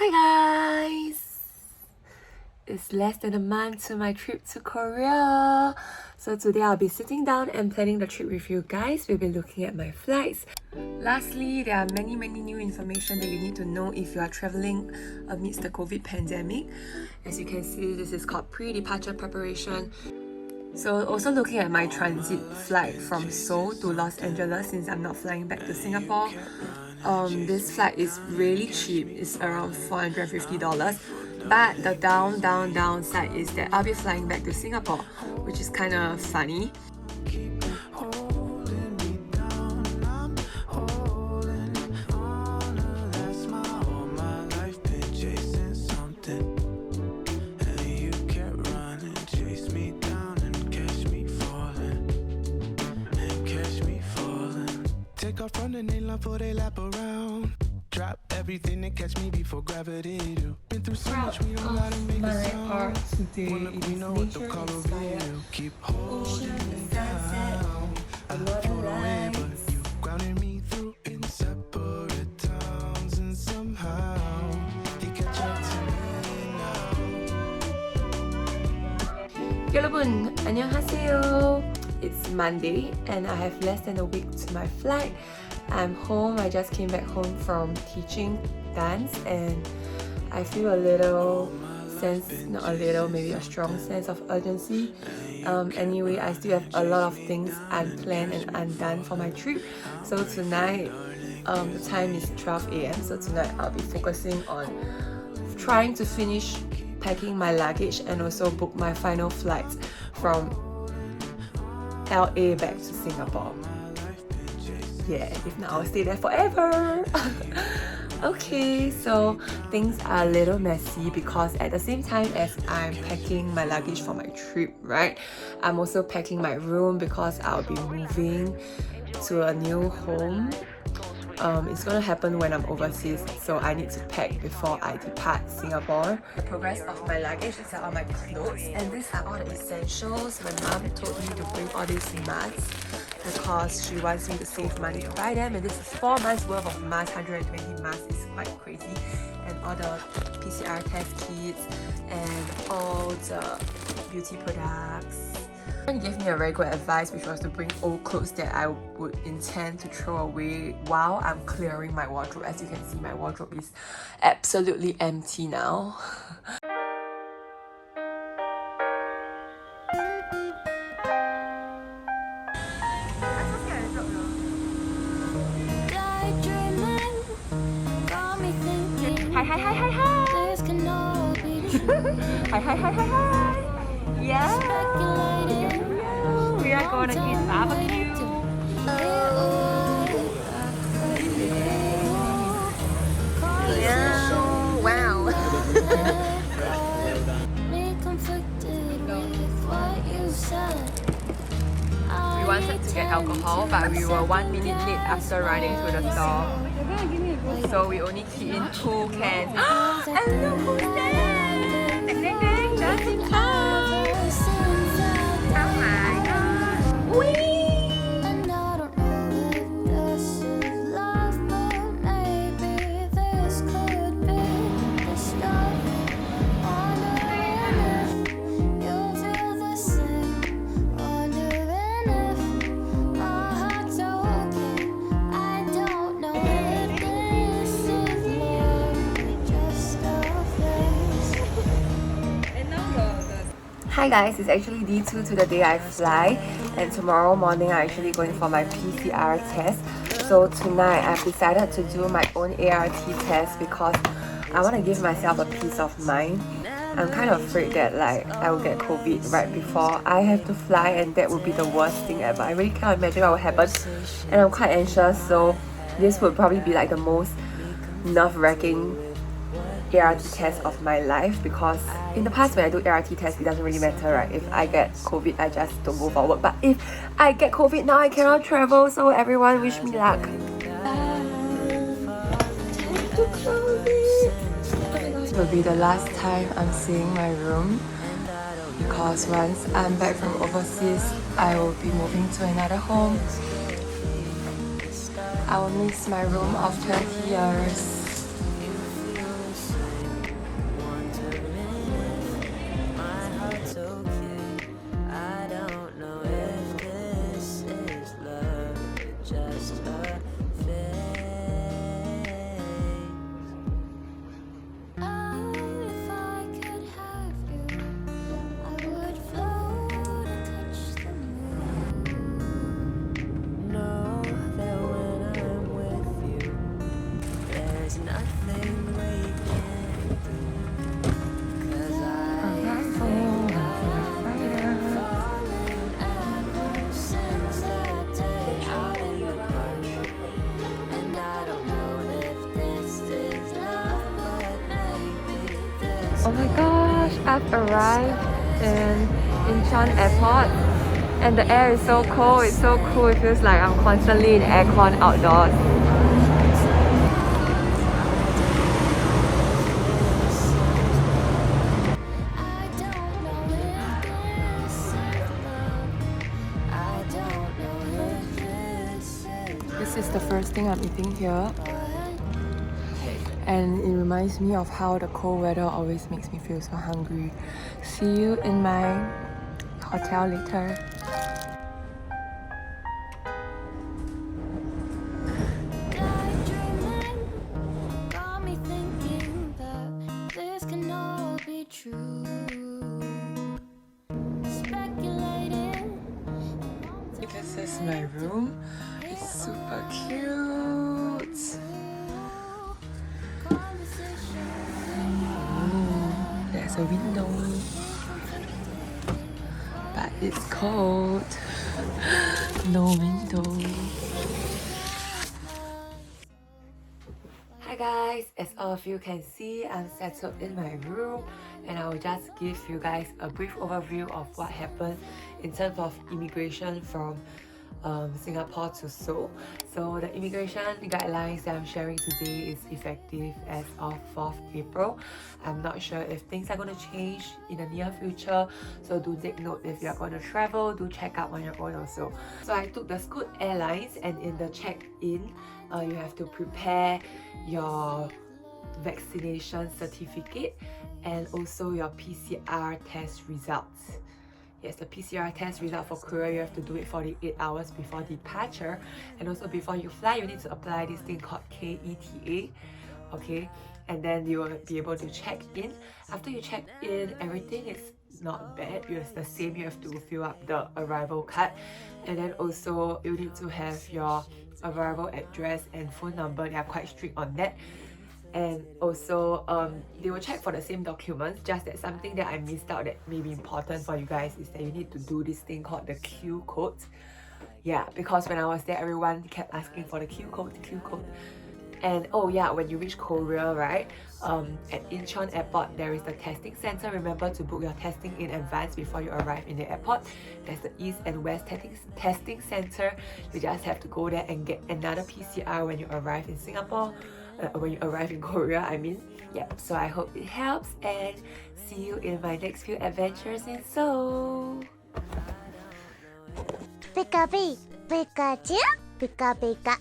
Hi guys! It's less than a month to my trip to Korea. So today I'll be sitting down and planning the trip with you guys. We'll be looking at my flights. Lastly, there are many new information that you need to know if you are traveling amidst the COVID pandemic. As you can see, this is called pre-departure preparation. So also looking at my transit flight from Seoul to Los Angeles since I'm not flying back to Singapore. This flight is really cheap. It's around $450. But the downside is that I'll be flying back to Singapore, which is kind of funny. From the name for they lap around. Drop everything and catch me before gravity do. Been through so much we don't gotta make a sound. Art today we know what the color will. Keep holding me down. I float away, but you grounded me through in separate towns, and somehow they catch up to me now. 여러분, 안녕하세요. It's Monday and I have less than a week to my flight. I'm home. I just came back home from teaching dance and I feel a little sense, not a little, maybe a strong sense of urgency. Anyway, I still have a lot of things unplanned and undone for my trip. So tonight, the time is 12 a.m. So tonight I'll be focusing on trying to finish packing my luggage and also book my final flights from LA back to Singapore. Yeah, if not I'll stay there forever. Okay, so things are a little messy because at the same time as I'm packing my luggage for my trip, right, I'm also packing my room because I'll be moving to a new home. It's gonna happen when I'm overseas, so I need to pack before I depart Singapore. The progress of my luggage is all my clothes, and these are all the essentials. My mom told me to bring all these masks because she wants me to save money to buy them, and this is 4 months worth of masks. 120 masks is quite crazy, and all the PCR test kits and all the beauty products. He gave me a very good advice, which was to bring old clothes that I would intend to throw away while I'm clearing my wardrobe. As you can see, my wardrobe is absolutely empty now. Hi. Hi. Yeah. We are going to eat barbecue. Yeah. Wow. We wanted to get alcohol, but we were 1 minute late after running to the store. So we only keyed in 2 cans. And look who's there! Dang, just in time! Oh my god! Whee! Hi guys, it's actually D2 to the day I fly, and tomorrow morning I'm actually going for my PCR test. So tonight I've decided to do my own ART test because I want to give myself a peace of mind. I'm kind of afraid that I will get COVID right before I have to fly, and that would be the worst thing ever. I really can't imagine what will happen, and I'm quite anxious, so this would probably be like the most nerve-wracking ART test of my life, because in the past when I do ART test, it doesn't really matter, right? If I get COVID, I just don't go forward. But if I get COVID now, I cannot travel, so everyone wish me luck. This will be the last time I'm seeing my room, because once I'm back from overseas, I will be moving to another home. I will miss my room of 20 years. Oh my gosh, I've arrived in Incheon Airport and the air is so cold, it's so cool, it feels like I'm constantly in aircon outdoors. This is the first thing I'm eating here. And it reminds me of how the cold weather always makes me feel so hungry. See you in my hotel later. This is my room. It's super cute. There's a window, but it's cold. No window. Hi guys, as all of you can see, I'm settled in my room and I will just give you guys a brief overview of what happened in terms of immigration from Singapore to Seoul. So the immigration guidelines that I'm sharing today is effective as of 4th April. I'm not sure if things are going to change in the near future, so do take note if you're going to travel, do check out on your own also. So I took the Scoot Airlines, and in the check-in, you have to prepare your vaccination certificate and also your PCR test results. Yes, the PCR test result for Korea, you have to do it 48 hours before departure, and also before you fly you need to apply this thing called KETA, okay, and then you will be able to check in. After you check in, everything is not bad, it's the same. You have to fill up the arrival card, and then also you need to have your arrival address and phone number. They are quite strict on that. And also they will check for the same documents, just that something that I missed out that may be important for you guys is that you need to do this thing called the Q code. Yeah, because when I was there everyone kept asking for the Q code. And oh yeah, when you reach Korea, right, at Incheon Airport there is the testing center. Remember to book your testing in advance before you arrive in the airport. There's the East and West testing center. You just have to go there and get another PCR when you arrive in Singapore, when you arrive in Korea, I mean. Yep, so I hope it helps and see you in my next few adventures in Seoul. Pika Pikachu, Pika Pika.